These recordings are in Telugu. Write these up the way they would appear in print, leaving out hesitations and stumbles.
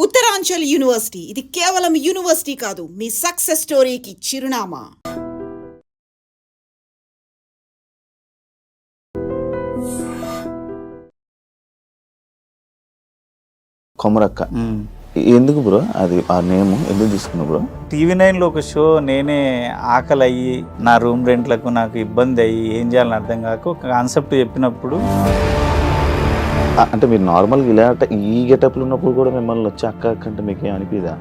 ఉత్తరాంచల్ యూనివర్సిటీ ఇది కేవలం యూనివర్సిటీ కాదు, మీ సక్సెస్ స్టోరీకి చిరునామా. కొమరక్క ఎందుకు బ్రో? అది ఆ నేమ్ ఎందుకు తీసుకున్నావు బ్రో? TV9లో ఒక షో నేనే ఆకలి అయ్యి నా రూమ్ రెంట్లకు నాకు ఇబ్బంది అయ్యి ఏం చేయాలని అర్థం కాక ఒక కాన్సెప్ట్ చెప్పినప్పుడు అంటే మీరు నార్మల్గా ఇలా ఈ గెటప్లు ఉన్నప్పుడు కూడా మిమ్మల్ని వచ్చి అక్క అక్క అంటే మీకు ఏం అనిపిదా?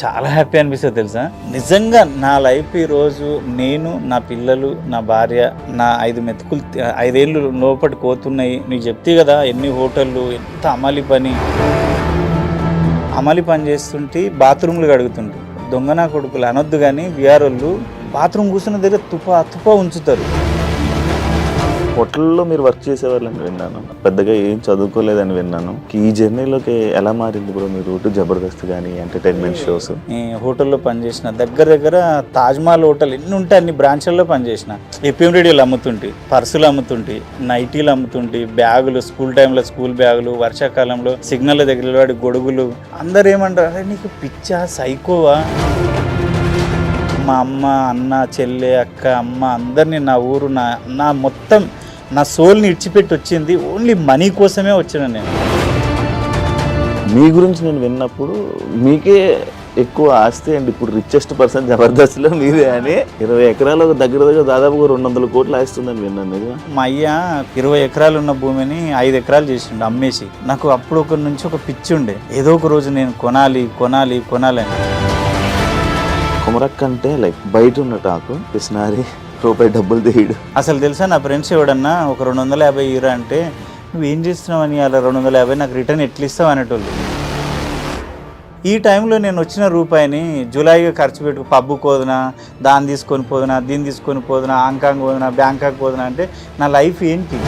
చాలా హ్యాపీ అనిపిస్తుంది తెలుసా. నిజంగా నా లైఫ్ ఈరోజు నేను, నా పిల్లలు, నా భార్య, నా 5 మెతుకులు 5 ఏళ్ళు లోపటి పోతున్నాయి. నీకు చెప్తే కదా ఎన్ని హోటళ్ళు, ఎంత అమలి పని చేస్తుంటే బాత్రూమ్లు కడుగుతుంటే దొంగనా కొడుకులు అనొద్దు కానీ బీఆర్ వాళ్ళు బాత్రూమ్ కూర్చున్న దగ్గర తుప ఉంచుతారు. హోటల్లో మీరు వర్క్ చేసేవాళ్ళని విన్నాను, పెద్దగా ఏం చదువుకోలేదని విన్నాను. ఈ జర్నీలోకి ఎలా మారింది బ్రో మీ రూట్? జబర్దస్త్ కానీ ఎంటర్టైన్మెంట్ షోస్? హోటల్లో పనిచేసిన దగ్గర తాజ్మహల్ హోటల్ ఎన్ని ఉంటే అన్ని బ్రాంచ్ల్లో పనిచేసిన. FM రేడియోలు అమ్ముతుంటే, పర్సులు అమ్ముతుంటే, నైటీలు అమ్ముతుంటే, బ్యాగులు, స్కూల్ టైంలో స్కూల్ బ్యాగులు, వర్షాకాలంలో సిగ్నల్ దగ్గర వాడి గొడుగులు. అందరు ఏమంటారు, అరే నీకు పిచ్చా, సైకోవా? మా అమ్మ, అన్న, చెల్లె, అక్క, అమ్మ అందరినీ నా ఊరు, నా మొత్తం నా సోల్ని ఇడిచిపెట్టి వచ్చింది ఓన్లీ మనీ కోసమే వచ్చిన నేను. మీ గురించి నేను విన్నప్పుడు మీకే ఎక్కువ ఆస్తి అండ్ ఇప్పుడు రిచెస్ట్ పర్సన్ జబర్దస్త్లో మీదే అని 20 ఎకరాలు దగ్గర దాదాపుగా 200 కోట్లు ఆస్తుందని విన్నాను. మా అయ్య 20 ఎకరాలు ఉన్న భూమిని 5 ఎకరాలు చేసిండు అమ్మేసి. నాకు అప్పుడు ఒక నుంచి ఒక పిచ్చి ఉండే, ఏదో ఒక రోజు నేను కొనాలి అని. కొమరక్క అంటే లైక్ బయట ఉన్న టాకు పిసినారి, రూపాయి డబ్బులు తీయడు. అసలు తెలుసా, నా ఫ్రెండ్స్ ఎవడన్నా ఒక 250 ఇరా అంటే నువ్వేం చేస్తున్నావు అని, అలా 250 నాకు రిటర్న్ ఎట్లా ఇస్తావు అనేటోళ్ళు. ఈ టైంలో నేను వచ్చిన రూపాయిని జూలైగా ఖర్చు పెట్టు, పబ్బు కోదనా, దాన్ని తీసుకొని పోదునా, దీన్ని తీసుకొని పోదునా, హాంకాంగ్ పోదునా, బ్యాంకాక్ పోదునా అంటే నా లైఫ్ ఏంటి?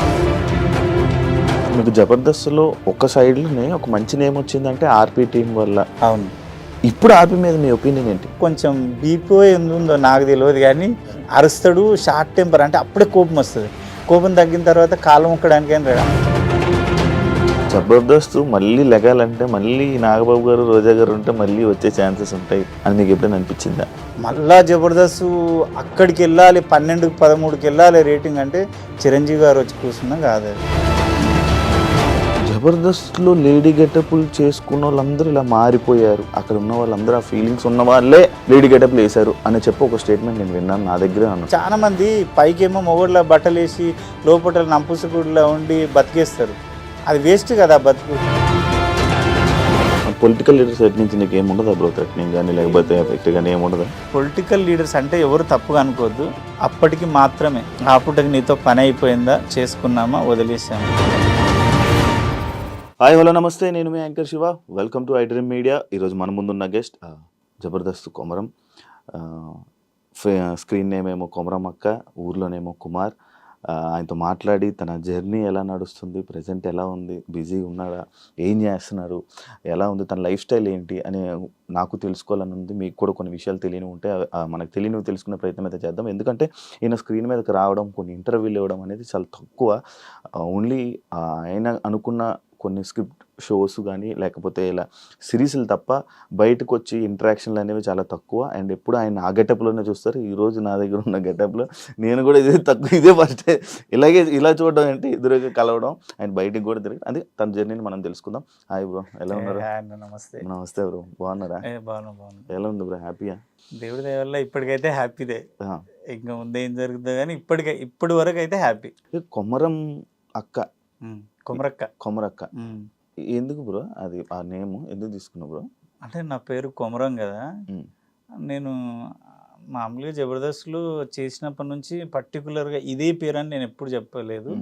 మీకు జబర్దస్త్లో ఒక సైడ్లోనే ఒక మంచి నేమ్ వచ్చిందంటే ఆర్పీ టీం వల్ల. అవును. ఇప్పుడు ఆర్పీ మీద మీ ఒపీనియన్ ఏంటి? కొంచెం బీపీ ఉందో నాకు తెలియదు కానీ అరుస్తాడు, షార్ట్ టెంపర్, అంటే అప్పుడే కోపం వస్తుంది. కోపం తగ్గిన తర్వాత కాలం ఒక్కడానికైనా రాడా. జబర్దస్త్ మళ్ళీ లెగాలంటే మళ్ళీ నాగబాబు గారు, రోజా గారు ఉంటే మళ్ళీ వచ్చే ఛాన్సెస్ ఉంటాయి అని మీకు ఎప్పుడైనా అనిపించిందా? మళ్ళా జబర్దస్త్ అక్కడికి వెళ్ళాలి, 12కి 13కి వెళ్ళాలి రేటింగ్ అంటే చిరంజీవి గారు వచ్చి కూర్చున్నా కాదు. జబర్దస్త్లో లేడీ గెటప్లు చేసుకున్న వాళ్ళందరూ ఇలా మారిపోయారు, అక్కడ ఉన్న వాళ్ళందరూ ఆ ఫీలింగ్స్ ఉన్న వాళ్ళే లేడీ గెటప్లు వేశారు అని చెప్పి ఒక స్టేట్మెంట్ నేను విన్నాను, నా దగ్గర అన్నాను. చాలా మంది పైకేమో మొగోళ్ళ బట్టలు వేసి లోపల నంపుసుగుడిలా ఉండి బతికేస్తారు. అది వేస్ట్ కదా బతుకు. పొలిటికల్ లీడర్స్ సైడ్ నుంచి నీకు ఏముండదా బ్రో? థ్రెటనింగ్ కానీ లేకపోతే ఎఫెక్ట్ కానీ ఏముండదా? పొలిటికల్ లీడర్స్ అంటే ఎవరు తప్పుగా అనుకోవద్దు, అప్పటికి మాత్రమే. ఆ పూటకి నీతో పని అయిపోయిందా, చేసుకున్నామా, వదిలేసామా. హాయ్ హలో నమస్తే, నేను మీ anchor Shiva. Welcome to iDream Media. ఈరోజు మన ముందున్న guest Jabardasth Komaram. Screen name ఏమో కొమరం అక్క, ఊర్లోనేమో కుమార్. ఆయనతో మాట్లాడి తన జర్నీ ఎలా నడుస్తుంది, ప్రజెంట్ ఎలా ఉంది, బిజీగా ఉన్నాడా, ఏం చేస్తున్నారు, ఎలా ఉంది, తన లైఫ్ స్టైల్ ఏంటి అని నాకు తెలుసుకోవాలని ఉంది. మీకు కూడా కొన్ని విషయాలు తెలియని ఉంటే మనకు తెలియనివి తెలుసుకునే ప్రయత్నం అయితే చేద్దాం. ఎందుకంటే ఈయన స్క్రీన్ మీదకి రావడం, కొన్ని ఇంటర్వ్యూలు ఇవ్వడం అనేది చాలా తక్కువ. ఓన్లీ ఆయన అనుకున్న కొన్ని స్క్రిప్ట్ షోస్ కానీ లేకపోతే ఇలా సిరీస్లు తప్ప బయటకు వచ్చి ఇంటరాక్షన్లు అనేవి చాలా తక్కువ. అండ్ ఎప్పుడు ఆయన ఆ గెటప్లోనే చూస్తారు. ఈరోజు నా దగ్గర ఉన్న గెటప్లో నేను కూడా ఇదే ఫస్ట్ ఇలా చూడడం అంటే ఎదురుగా కలవడం, అండ్ బయటకు కూడా తిరిగి అది తన జర్నీని మనం తెలుసుకుందాం. హాయ్ బ్రో, ఎలా ఉన్నారు? నమస్తే బ్రో, బాగున్నారా? ఎలా ఉంది బ్రో? హ్యాపీయా? దేవుడి దయ వల్ల ఇప్పటికైతే హ్యాపీదే. ఇంకా ముందు ఏం జరుగుతుందో కానీ ఇప్పటి వరకు అయితే హ్యాపీ. కొమరం అక్క, కొమరక్క ఎందుకు బ్రో? అది ఆ నేమ్ ఎందుకు తీసుకున్నావు బ్రో? అంటే నా పేరు కొమరం కదా, నేను మామూలుగా జబర్దస్త్లో చేసినప్పటి నుంచి పర్టికులర్గా ఇదే పేరు అని నేను ఎప్పుడు చెప్పలేదు.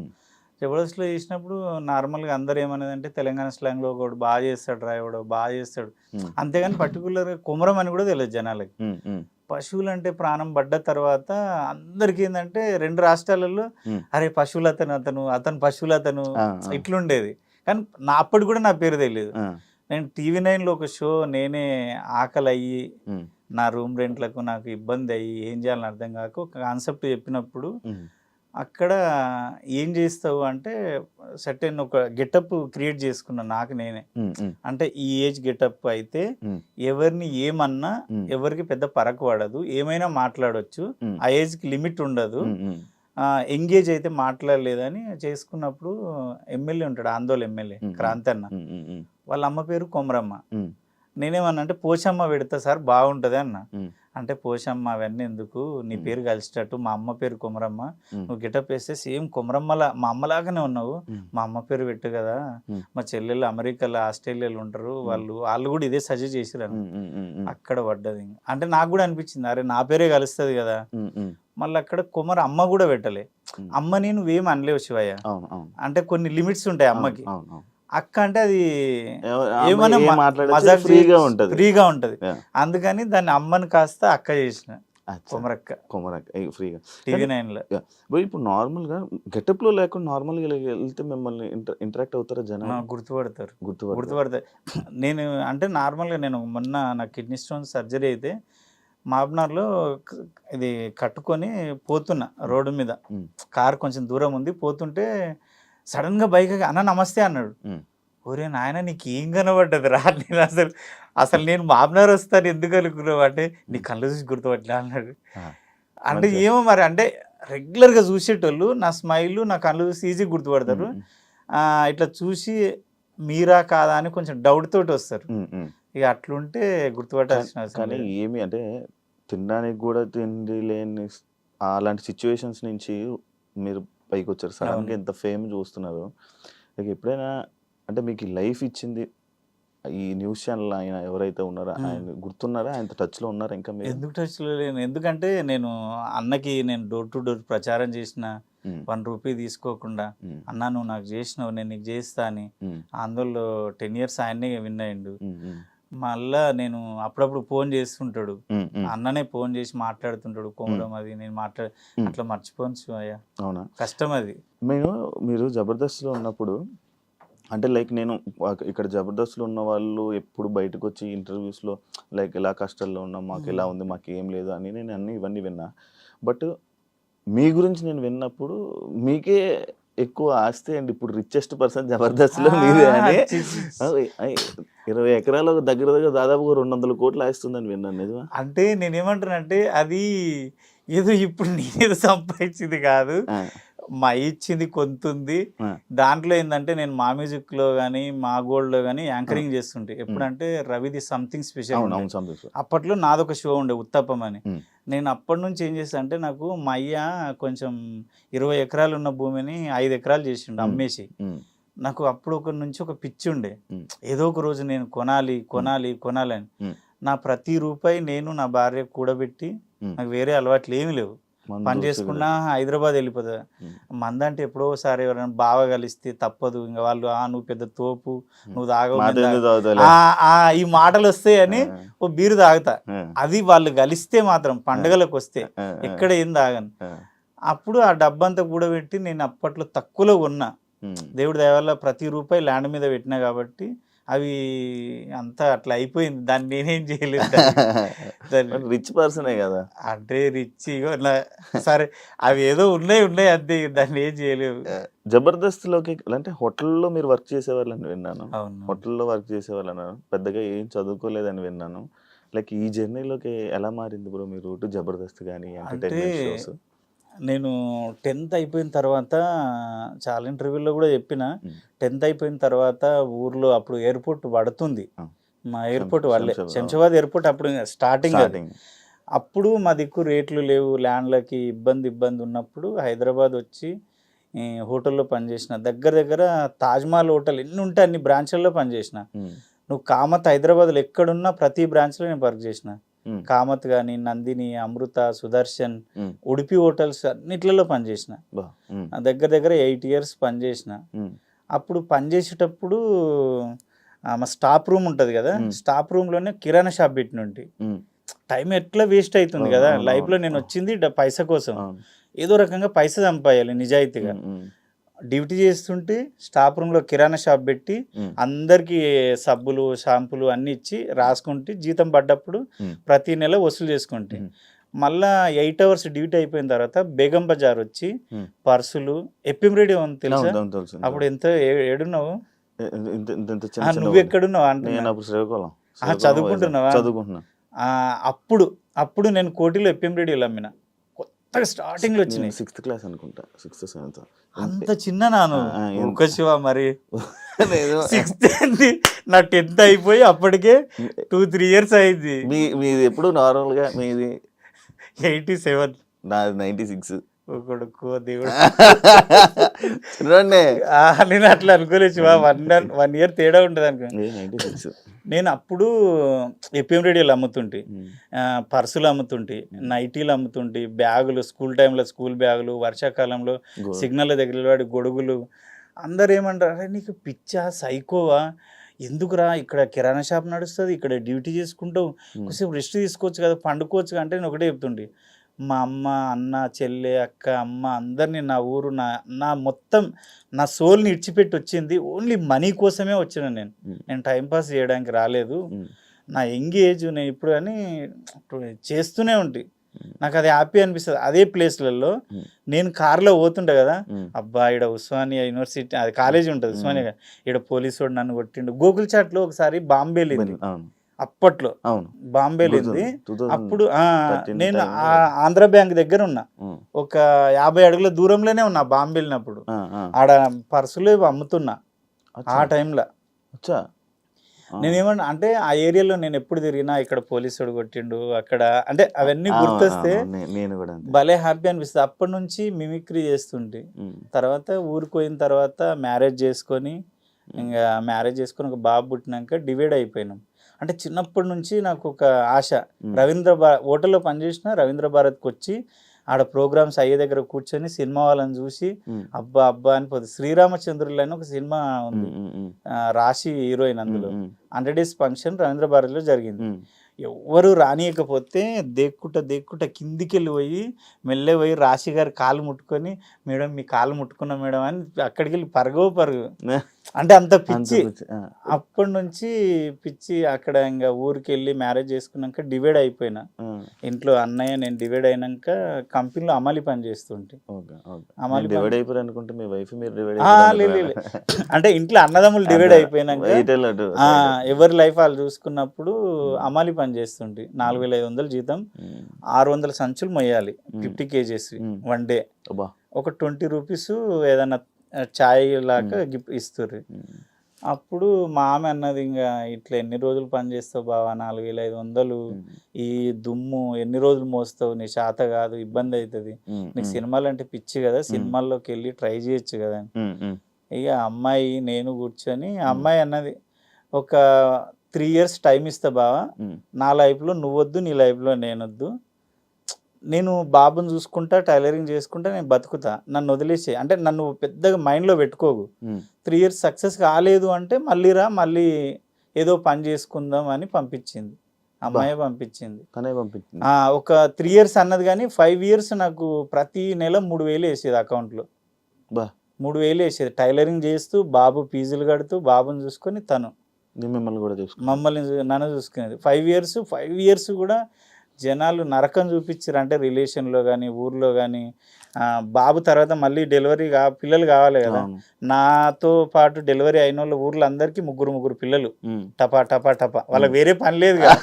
జబర్దస్త్లో చేసినప్పుడు నార్మల్గా అందరు ఏమనేదంటే తెలంగాణ స్లాంగ్లో ఒకడు బాగా చేస్తాడు రా, ఎవడో బాగా చేస్తాడు, అంతేగాని పర్టికులర్గా కొమరం అని కూడా తెలియదు జనాలకి. పశువులు అంటే ప్రాణం పడ్డ తర్వాత అందరికి ఏంటంటే 2 రాష్ట్రాలలో అరే పశువులు అతను పశువులు ఇట్లుండేది. కానీ అప్పటి కూడా నా పేరు తెలియదు. నేను TV9లో ఒక షో నేనే ఆకలి అయ్యి నా రూమ్ రెంట్లకు నాకు ఇబ్బంది అయ్యి ఏం చేయాలని అర్థం కాక ఒక కాన్సెప్ట్ చెప్పినప్పుడు అక్కడ ఏం చేస్తావు అంటే సర్టెన్ ఒక గెటప్ క్రియేట్ చేసుకున్నా నాకు నేనే. అంటే ఈ ఏజ్ గెటప్ అయితే ఎవరిని ఏమన్నా ఎవరికి పెద్ద పరకు పడదు, ఏమైనా మాట్లాడవచ్చు, ఆ ఏజ్కి లిమిట్ ఉండదు, ఎంగేజ్ అయితే మాట్లాడలేదని చేసుకున్నప్పుడు ఎమ్మెల్యే ఉంటాడు, ఆందోళన ఎమ్మెల్యే క్రాంతన్న, వాళ్ళ అమ్మ పేరు కొమరమ్మ. నేనేమన్నా అంటే పోచమ్మ పెడతా సార్ బాగుంటుంది అన్న. అంటే పోచమ్మ అవన్నీ ఎందుకు, నీ పేరు కలిసేటట్టు, మా అమ్మ పేరు కొమరమ్మ, నువ్వు గెటప్ వేస్తే సేమ్ కొమరమ్మలా మా అమ్మలాగానే ఉన్నావు, మా అమ్మ పేరు పెట్టు కదా, మా చెల్లెళ్ళు అమెరికాలో ఆస్ట్రేలియాలో ఉంటారు, వాళ్ళు కూడా ఇదే సజెస్ట్ చేసిరు. అక్కడ పడ్డది. అంటే నాకు కూడా అనిపించింది అరే నా పేరే కలుస్తుంది కదా. మళ్ళీ అక్కడ కొమర అమ్మ కూడా పెట్టలే. అమ్మని నువ్వేం అనలేవు శివయ్య, అంటే కొన్ని లిమిట్స్ ఉంటాయి అమ్మకి. అక్క అంటే అది ఏమన్నా ఫ్రీగా ఉంటది, అందుకని దాన్ని అమ్మని కాస్త అక్క చేసిన కొమరక్క. ఫ్రీగా TV9 లో. ఇప్పుడు నార్మల్ గా గెటప్ లో లేకుండా నార్మల్ గా వెళ్తే మిమ్మల్ని ఇంటరాక్ట్ అవుతారా జనం? గుర్తుపడతారు. నేను అంటే నార్మల్ గా నేను మొన్న నా కిడ్నీ స్టోన్ సర్జరీ అయితే మాబ్నార్లో ఇది కట్టుకొని పోతున్నా రోడ్డు మీద, కార్ కొంచెం దూరం ఉంది, పోతుంటే సడన్ గా బైక్ అన్న నమస్తే అన్నాడు. ఒరే నాయన నీకు ఏం కనబడ్డది రా, నేను అసలు నేను మాబ్నార్ వస్తాను ఎందుకు అనుకున్నావు అంటే నీ కళ్ళు చూసి గుర్తుపట్టలే అన్నాడు. అంటే ఏమో మరి, అంటే రెగ్యులర్ గా చూసేటోళ్ళు నా స్మైల్ నా కళ్ళు చూసి ఈజీ గుర్తుపడతారు, ఇట్లా చూసి మీరా కాదా అని కొంచెం డౌట్ తోటి వస్తారు. ఇక అట్లుంటే గుర్తుపట్టాల్సిన కానీ ఏమి అంటే తినడానికి కూడా తిండి లేని అలాంటి సిచ్యువేషన్స్ నుంచి మీరు పైకి వచ్చారు, సడన్ గా ఎంత ఫేమ్ చూస్తున్నారు. ఇక ఎప్పుడైనా అంటే మీకు లైఫ్ ఇచ్చింది ఈ న్యూస్ ఛానల్ ఆయన ఎవరైతే ఉన్నారో ఆయన గుర్తున్నారా, ఆయన టచ్ లో ఉన్నారా? ఇంకా మీరు ఎందుకు టచ్ లో లేను, ఎందుకంటే నేను అన్నకి నేను డోర్ టు డోర్ ప్రచారం చేసిన, 1 రూపీ తీసుకోకుండా అన్నా నువ్వు నాకు చేసినావు నేను నీకు చేస్తా అని, అందులో 10 years ఆయన్నే విన్ అయ్యిండు. మళ్ళా నేను అప్పుడప్పుడు ఫోన్ చేస్తుంటాడు, అన్ననే ఫోన్ చేసి మాట్లాడుతుంటాడు, కొమరం అది నేను అట్లా మర్చిపోను శివయ్య. అవునా, కష్టం అది. మీరు జబర్దస్త్లో ఉన్నప్పుడు అంటే లైక్ నేను ఇక్కడ జబర్దస్త్లో ఉన్న వాళ్ళు ఎప్పుడు బయటకు వచ్చి ఇంటర్వ్యూస్లో లైక్ ఎలా కష్టాల్లో ఉన్నాం, మాకు ఎలా ఉంది, మాకు ఏం లేదు అని నేను ఇవన్నీ విన్నా. బట్ మీ గురించి నేను విన్నప్పుడు మీకే ఎక్కువ ఆస్తి అండి, ఇప్పుడు రిచెస్ట్ పర్సన్ జబర్దస్త్లో మీరే అని. 20 ఎకరాల దగ్గర దాదాపుగా 200 కోట్లు ఆస్తుందని విన్నాను, నిజమా? అంటే నేనేమంటానంటే అది ఏదో ఇప్పుడు నేనేదో సంపాదించింది కాదు, మా ఇచ్చింది కొంతుంది. దాంట్లో ఏంటంటే నేను మా మ్యూజిక్ లో కానీ మా గోల్డ్ లో కానీ యాంకరింగ్ చేస్తుంటే, ఎప్పుడంటే రవిది సంథింగ్ స్పెషల్, అప్పట్లో నాదొక షో ఉండే ఉత్తప్పం అని. నేను అప్పటి నుంచి ఏం చేస్తా అంటే, నాకు మా అయ్య కొంచెం 20 ఎకరాలు ఉన్న భూమిని 5 ఎకరాలు చేసిండు అమ్మేసి. నాకు అప్పుడు నుంచి ఒక పిచ్చి ఉండే, ఏదో ఒక రోజు నేను కొనాలి అని. నా ప్రతి రూపాయి నేను నా భార్య కూడబెట్టి, నాకు వేరే అలవాట్లు ఏమి లేవు, పని చేసుకున్నా హైదరాబాద్ వెళ్ళిపోతా. మందంటే ఎప్పుడో ఒకసారి ఎవరైనా బాగా కలిస్తే తప్పదు, ఇంకా వాళ్ళు నువ్వు పెద్ద తోపు, నువ్వు తాగవు, ఈ మాటలు వస్తాయని ఓ బీరు తాగుతా. అది వాళ్ళు కలిస్తే మాత్రం పండుగలకు వస్తే ఎక్కడ ఏం తాగను. అప్పుడు ఆ డబ్బంతా కూడబెట్టి నేను అప్పట్లో తక్కువలో కొన్నా, దేవుడి దయ వల్ల ప్రతి రూపాయి ల్యాండ్ మీద పెట్టినా కాబట్టి అవి అంతా అట్లా అయిపోయింది. దాన్ని నేనేం చేయలేదు, రిచ్ పర్సనే కదా అంటే రిచ్ సరే అవి ఏదో ఉన్నాయి అంతే, దాన్ని ఏం చేయలేవు. జబర్దస్త్లోకి అంటే హోటల్లో మీరు వర్క్ చేసేవాళ్ళని విన్నాను, హోటల్లో వర్క్ చేసేవాళ్ళని, పెద్దగా ఏం చదువుకోలేదని విన్నాను. లైక్ ఈ జర్నీలోకి ఎలా మారింది బ్రో మీ రూట్, జబర్దస్త్ కానీ ఎంటర్టైన్మెంట్ షోస్? నేను 10th అయిపోయిన తర్వాత చాలా ఇంటర్వ్యూలో కూడా చెప్పిన, 10th అయిపోయిన తర్వాత ఊర్లో అప్పుడు ఎయిర్పోర్ట్ పడుతుంది, మా ఎయిర్పోర్ట్ వాళ్ళే శంషాబాద్ ఎయిర్పోర్ట్ అప్పుడు స్టార్టింగ్. అప్పుడు మా దిక్కు రేట్లు లేవు, ల్యాండ్లకి ఇబ్బంది ఉన్నప్పుడు హైదరాబాద్ వచ్చి హోటల్లో పనిచేసిన. దగ్గర తాజ్మహల్ హోటల్ ఎన్ని ఉంటే అన్ని బ్రాంచ్లలో పనిచేసిన. నువ్వు కామత్ హైదరాబాద్లో ఎక్కడున్నా ప్రతి బ్రాంచ్లో నేను వర్క్ చేసిన. కామత్ కానీ, నందిని, అమృత, సుదర్శన్, ఉడిపి హోటల్స్ అన్నిట్లలో పనిచేసిన. దగ్గర 8 years పనిచేసిన. అప్పుడు పనిచేసేటప్పుడు మా స్టాఫ్ రూమ్ ఉంటుంది కదా, స్టాఫ్ రూమ్లోనే కిరాణా షాప్ పెట్టినండి. టైం ఎట్లా వేస్ట్ అవుతుంది కదా లైఫ్లో. నేను వచ్చింది పైసా కోసం, ఏదో రకంగా పైసా సంపాయాలి నిజాయితీగా. డ్యూటీ చేస్తుంటే స్టాఫ్ రూమ్లో కిరాణా షాప్ పెట్టి అందరికి సబ్బులు షాంపులు అన్ని ఇచ్చి రాసుకుంటే, జీతం పడ్డప్పుడు ప్రతి నెల వసూలు చేసుకుంటే మళ్ళా 8 అవర్స్ డ్యూటీ అయిపోయిన తర్వాత బేగం బజార్ వచ్చి Hmm. పర్సులు ఎప్పిం రేడియో ఉంది తెలుసా? అవును, అవును, తెలుసు. అప్పుడు ఎంత ఏడున్నావు? ఇంత ఇంత ఇంత చిన్న చిన్న నువ్వు ఎక్కడున్నావు అంటున్నా. నేను అప్పుడు శ్రీకాకుళం చదువుకుంటున్నావా? చదువుకుంటున్నా. అప్పుడు నేను కోటిలో ఎప్పిం రేడియోలు అమ్మిన, కొత్తగా స్టార్టింగ్ లో వచ్చినాయి. 6th క్లాస్ అనుకుంటా, 6th 7th. అంత చిన్న నాను ఒక శివ మరి లేదు. 6th ఏంది, నా 10th అయిపోయి అప్పటికే 2-3 ఇయర్స్ అయింది. మీది ఎప్పుడు నార్మల్ గా మీది 87. నాది 96. కొడుకో దేవుడు. చూడండి, నేను అట్లా అనుకోలేదు శివ, 1 ఇయర్ తేడా ఉంటుంది అనుకో. 96. నేను అప్పుడు ఎప్పిఎం రేడియోలు అమ్ముతుంటే, పర్సులు అమ్ముతుంటే, నైటీలు అమ్ముతుంటే, బ్యాగులు, స్కూల్ టైంలో స్కూల్ బ్యాగులు, వర్షాకాలంలో సిగ్నల్ దగ్గర వాడి గొడుగులు. అందరు ఏమంటారు, అరే నీకు పిచ్చా, సైకోవా, ఎందుకురా ఇక్కడ కిరాణా షాప్ నడుస్తుంది, ఇక్కడ డ్యూటీ చేసుకుంటావు, కొంచెం రెస్ట్ తీసుకోవచ్చు కదా, పండుకోవచ్చు అంటే నేను ఒకటే చెప్తుండే, మా అమ్మ, అన్న, చెల్లె, అక్క, అమ్మ అందరినీ, నా ఊరు, నా మొత్తం నా సోల్ని ఇడిచిపెట్టి వచ్చింది ఓన్లీ మనీ కోసమే వచ్చిన. నేను టైంపాస్ చేయడానికి రాలేదు. నా యంగ్ ఏజ్, నేను ఇప్పుడు అని చేస్తూనే ఉంటాయి. నాకు అది హ్యాపీ అనిపిస్తుంది. అదే ప్లేస్లలో నేను కార్లో పోతుంటా కదా, అబ్బా ఇక్కడ ఉస్మానియా యూనివర్సిటీ, అది కాలేజీ ఉంటుంది ఉస్మానియా, ఇక్కడ పోలీసు వాడు నన్ను కొట్టిండు. గోకుల్ చాట్లో ఒకసారి బాంబే వెళ్ళింది, అప్పట్లో బాంబే వెళ్ళింది. అప్పుడు నేను ఆంధ్ర బ్యాంక్ దగ్గర ఉన్నా, ఒక 50 అడుగుల దూరంలోనే ఉన్నా బాంబే వెళ్ళినప్పుడు. ఆడ పర్సులు అమ్ముతున్నా ఆ టైంలో. నేనేమన్నా అంటే ఆ ఏరియాలో నేను ఎప్పుడు తిరిగినా ఇక్కడ పోలీసుడు కొట్టిండు అక్కడ, అంటే అవన్నీ గుర్తొస్తే భలే హ్యాపీ అనిపిస్తుంది. అప్పటి నుంచి మిమిక్రీ చేస్తుంటే, తర్వాత ఊరికి పోయిన తర్వాత మ్యారేజ్ చేసుకొని, ఇంకా మ్యారేజ్ చేసుకొని ఒక బాబు పుట్టినాక డివైడ్ అయిపోయినాం. అంటే చిన్నప్పటి నుంచి నాకు ఒక ఆశ, రవీంద్ర భారత్ హోటల్లో పనిచేసిన, రవీంద్ర భారత్కి వచ్చి ఆడ ప్రోగ్రామ్స్ అయ్యే దగ్గర కూర్చొని సినిమా వాళ్ళని చూసి అబ్బా అబ్బా అని పోతుంది. శ్రీరామచంద్రులు అని ఒక సినిమా ఉంది, రాశి హీరోయిన్, అందులో 100 days ఫంక్షన్ రవీంద్ర భారతిలో జరిగింది. ఎవ్వరు రానియకపోతే దేక్కుంట కిందికి వెళ్ళి పోయి మెల్లె పోయి రాశి గారి కాలు ముట్టుకొని, మేడం మీ కాలు ముట్టుకున్నా మేడం అని అక్కడికి వెళ్ళి పరుగు అంటే అంత పిచ్చి. అప్పటి నుంచి పిచ్చి. అక్కడ ఇంకా ఊరికి వెళ్ళి మ్యారేజ్ చేసుకున్నాక డివైడ్ అయిపోయినా. ఇంట్లో అన్నయ్య నేను డివైడ్ అయినాక కంపెనీలో అమలు పని చేస్తుంటే, అంటే ఇంట్లో అన్నదమ్ములు డివైడ్ అయిపోయినాక ఎవరి లైఫ్ వాళ్ళు చూసుకున్నప్పుడు అమలు పని చేస్తుంటే, 4500 జీతం, 600 సంచులు మొయ్యాలి, 50 kgs 1 day. ఒక 20 రూపీస్ ఏదన్నా ఛాయ్ లాగా గిఫ్ట్ ఇస్తారు. అప్పుడు మా ఆమె అన్నది, ఇంకా ఇట్లా ఎన్ని రోజులు పని చేస్తావు బావా, 4500 ఈ దుమ్ము ఎన్ని రోజులు మోస్తావు, నీ చేత కాదు, ఇబ్బంది అవుతుంది, నీకు సినిమాలు అంటే పిచ్చి కదా, సినిమాల్లోకి వెళ్ళి ట్రై చేయొచ్చు కదా. ఇక అమ్మాయి నేను కూర్చొని, అమ్మాయి అన్నది, ఒక 3 years టైం ఇస్తా బావా, నా లైఫ్లో నువ్వొద్దు, నీ లైఫ్లో నేనొద్దు, నేను బాబుని చూసుకుంటా, టైలరింగ్ చేసుకుంటా, నేను బతుకుతా, నన్ను వదిలేసే, అంటే నన్ను పెద్దగా మైండ్లో పెట్టుకోకు, 3 years సక్సెస్ కాలేదు అంటే మళ్ళీ రా, మళ్ళీ ఏదో పని చేసుకుందాం అని పంపించింది. అమ్మాయి పంపించింది. ఒక 3 years అన్నది, కానీ 5 years నాకు ప్రతి నెల 3000 వేసేది అకౌంట్లో. 3000 వేసేది, టైలరింగ్ చేస్తూ, బాబు ఫీజులు కడుతూ, బాబుని చూసుకొని, తను మమ్మల్ని నన్ను చూసుకునేది. 5 years కూడా జనాలు నరకం చూపించారు. అంటే రిలేషన్లో కానీ, ఊర్లో కానీ, బాబు తర్వాత మళ్ళీ డెలివరీ పిల్లలు కావాలి కదా, నాతో పాటు డెలివరీ అయిన వాళ్ళ ఊర్లో అందరికీ 3 పిల్లలు, టపా టపా టపా, వాళ్ళకి వేరే పని లేదు కదా,